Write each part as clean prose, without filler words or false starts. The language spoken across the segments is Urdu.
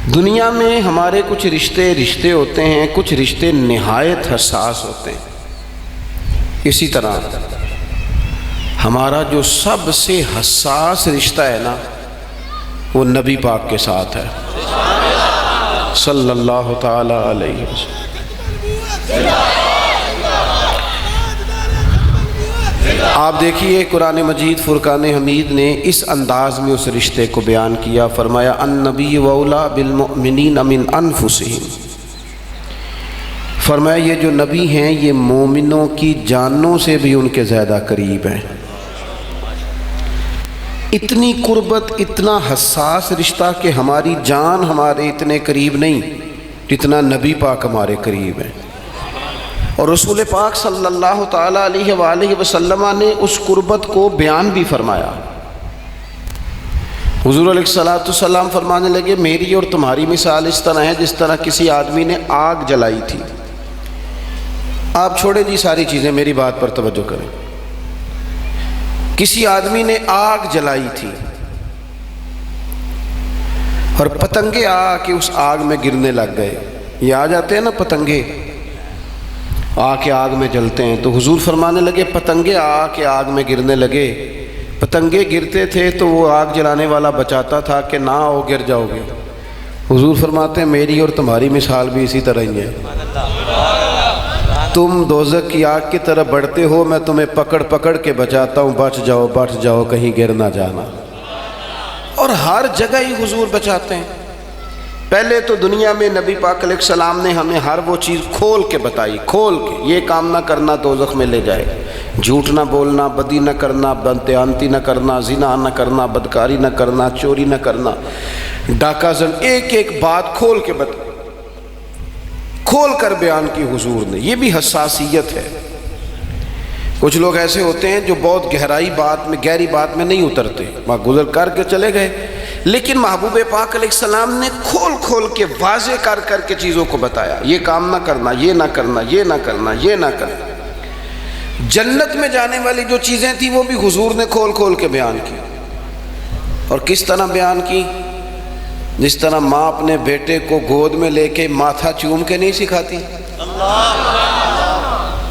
دنیا میں ہمارے کچھ رشتے ہوتے ہیں، کچھ رشتے نہایت حساس ہوتے ہیں۔ اسی طرح ہمارا جو سب سے حساس رشتہ ہے نا، وہ نبی پاک کے ساتھ ہے صلی اللہ تعالی علیہ وسلم۔ آپ دیکھیے قرآن مجید فرقان حمید نے اس انداز میں اس رشتے کو بیان کیا، فرمایا النبی اولی بالمؤمنین من انفسہم، فرمایا یہ جو نبی ہیں یہ مومنوں کی جانوں سے بھی ان کے زیادہ قریب ہیں۔ اتنی قربت، اتنا حساس رشتہ کہ ہماری جان ہمارے اتنے قریب نہیں جتنا نبی پاک ہمارے قریب ہیں۔ اور رسول پاک صلی اللہ تعالیٰ علیہ وآلہ وسلم نے اس قربت کو بیان بھی فرمایا۔ حضور علیہ السلام فرمانے لگے میری اور تمہاری مثال اس طرح ہے جس طرح کسی آدمی نے آگ جلائی تھی۔ آپ چھوڑیں جی ساری چیزیں، میری بات پر توجہ کریں۔ کسی آدمی نے آگ جلائی تھی اور پتنگے آ کے اس آگ میں گرنے لگ گئے۔ یہ آ جاتے ہیں نا پتنگے، آ کے آگ میں جلتے ہیں، تو حضور فرمانے لگے پتنگے آ کے آگ میں گرنے لگے۔ پتنگے گرتے تھے تو وہ آگ جلانے والا بچاتا تھا کہ نہ ہو گر جاؤ گے۔ حضور فرماتے ہیں میری اور تمہاری مثال بھی اسی طرح ہی ہے۔ تم دوزخ کی آگ کی طرف بڑھتے ہو، میں تمہیں پکڑ پکڑ کے بچاتا ہوں، بچ جاؤ کہیں گر نہ جانا۔ اور ہر جگہ ہی حضور بچاتے ہیں۔ پہلے تو دنیا میں نبی پاک علیہ السلام نے ہمیں ہر وہ چیز کھول کے بتائی، کھول کے یہ کام نہ کرنا دوزخ میں لے جائے، جھوٹ نہ بولنا، بدی نہ کرنا، بددیانتی نہ کرنا، زنا نہ کرنا، بدکاری نہ کرنا، چوری نہ کرنا، ڈاکہ ایک ایک بات کھول کے کھول کر بیان کی حضور نے۔ یہ بھی حساسیت ہے۔ کچھ لوگ ایسے ہوتے ہیں جو بہت گہری بات میں نہیں اترتے، وہاں گزر کر کے چلے گئے، لیکن محبوب پاک علیہ السلام نے کھول کے واضح کر کے چیزوں کو بتایا، یہ کام نہ کرنا، یہ نہ کرنا، یہ نہ کرنا، یہ نہ کرنا۔ جنت میں جانے والی جو چیزیں تھیں وہ بھی حضور نے کھول کے بیان کی۔ اور کس طرح بیان کی؟ جس طرح ماں اپنے بیٹے کو گود میں لے کے ماتھا چوم کے نہیں سکھاتی،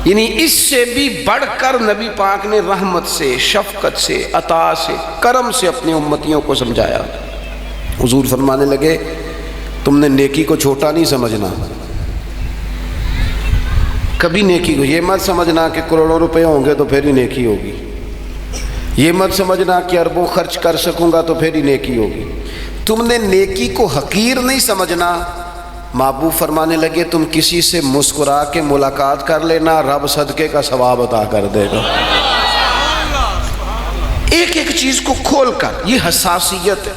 یعنی اس سے بھی بڑھ کر نبی پاک نے رحمت سے، شفقت سے، عطا سے، کرم سے اپنی امتیوں کو سمجھایا۔ حضور فرمانے لگے تم نے نیکی کو چھوٹا نہیں سمجھنا، کبھی نیکی کو یہ مت سمجھنا کہ کروڑوں روپے ہوں گے تو پھر ہی نیکی ہوگی، یہ مت سمجھنا کہ اربوں خرچ کر سکوں گا تو پھر ہی نیکی ہوگی۔ تم نے نیکی کو حقیر نہیں سمجھنا۔ محبوب فرمانے لگے تم کسی سے مسکرا کے ملاقات کر لینا، رب صدقے کا ثواب عطا کر دے گا۔ ایک ایک چیز کو کھول کر، یہ حساسیت ہے،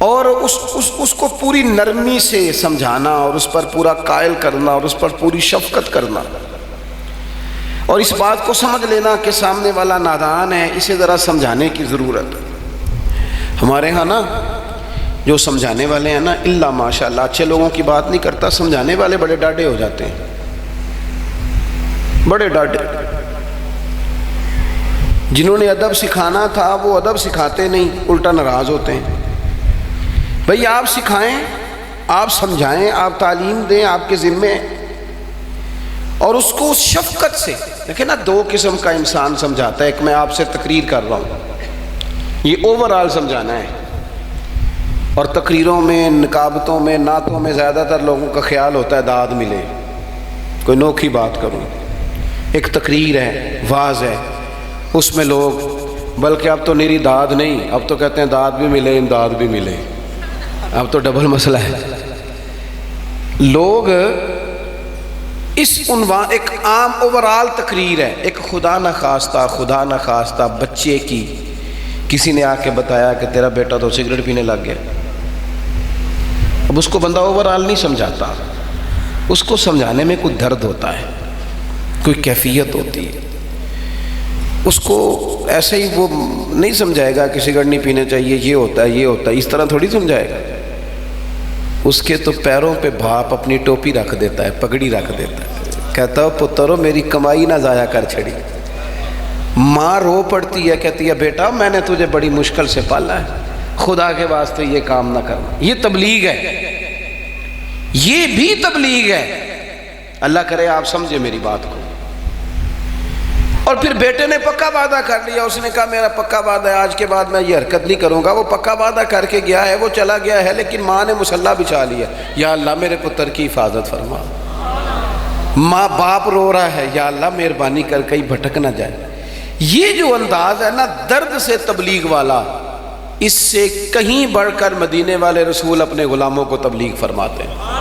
اور اس کو پوری نرمی سے سمجھانا اور اس پر پورا قائل کرنا اور اس پر پوری شفقت کرنا، اور اس بات کو سمجھ لینا کہ سامنے والا نادان ہے، اسے ذرا سمجھانے کی ضرورت ہے۔ ہمارے ہاں نا جو سمجھانے والے ہیں نا، اللہ ماشاءاللہ اچھے لوگوں کی بات نہیں کرتا، سمجھانے والے بڑے ڈاڈے ہو جاتے ہیں، بڑے ڈاڈے۔ جنہوں نے ادب سکھانا تھا وہ ادب سکھاتے نہیں، الٹا ناراض ہوتے ہیں۔ بھئی آپ سکھائیں، آپ سمجھائیں، آپ تعلیم دیں، آپ کے ذمے، اور اس کو شفقت سے دیکھیں نا۔ دو قسم کا انسان سمجھاتا ہے، ایک میں آپ سے تقریر کر رہا ہوں، یہ اوورآل سمجھانا ہے، اور تقریروں میں، نکابتوں میں، نعتوں میں زیادہ تر لوگوں کا خیال ہوتا ہے داد ملے، کوئی نوکھی بات کروں۔ ایک تقریر ہے، واعظ ہے، اس میں لوگ بلکہ اب تو نیری داد نہیں، اب تو کہتے ہیں داد بھی ملے، امداد بھی ملے، اب تو ڈبل مسئلہ ہے۔ لوگ اس عنوان، ایک عام اوورآل تقریر ہے، ایک خدا نہ خواستہ بچے کی کسی نے آ کے بتایا کہ تیرا بیٹا تو سگریٹ پینے لگ گیا۔ اب اس کو بندہ اوورآل نہیں سمجھاتا، اس کو سمجھانے میں کوئی درد ہوتا ہے، کوئی کیفیت ہوتی ہے، اس کو ایسے ہی وہ نہیں سمجھائے گا کہ سگریٹ نہیں پینے چاہیے، یہ ہوتا ہے، اس طرح تھوڑی سمجھائے گا۔ اس کے تو پیروں پہ باپ اپنی ٹوپی رکھ دیتا ہے، پگڑی رکھ دیتا ہے، کہتا ہے پترو میری کمائی نہ ضائع کر چھڑی۔ ماں رو پڑتی ہے، کہتی ہے بیٹا میں نے تجھے بڑی مشکل سے پالا ہے، خدا کے واسطے یہ کام نہ کرنا. یہ تبلیغ ہے، یہ بھی تبلیغ ہے. اللہ کرے آپ سمجھے میری بات کو. اور پھر بیٹے نے پکا وعدہ کر لیا، اس نے کہا میرا پکا وعدہ ہے، آج کے بعد میں یہ حرکت نہیں کروں گا. وہ پکا وعدہ کر کے گیا ہے، وہ چلا گیا ہے، لیکن ماں نے مصلی بچھا لیا. یا اللہ میرے پتر کی حفاظت فرما. ماں باپ رو رہا ہے، یا اللہ مہربانی کر کہیں بھٹک نہ جائے. یہ جو انداز ہے نا درد سے تبلیغ والا، اس سے کہیں بڑھ کر مدینے والے رسول اپنے غلاموں کو تبلیغ فرماتے ہیں.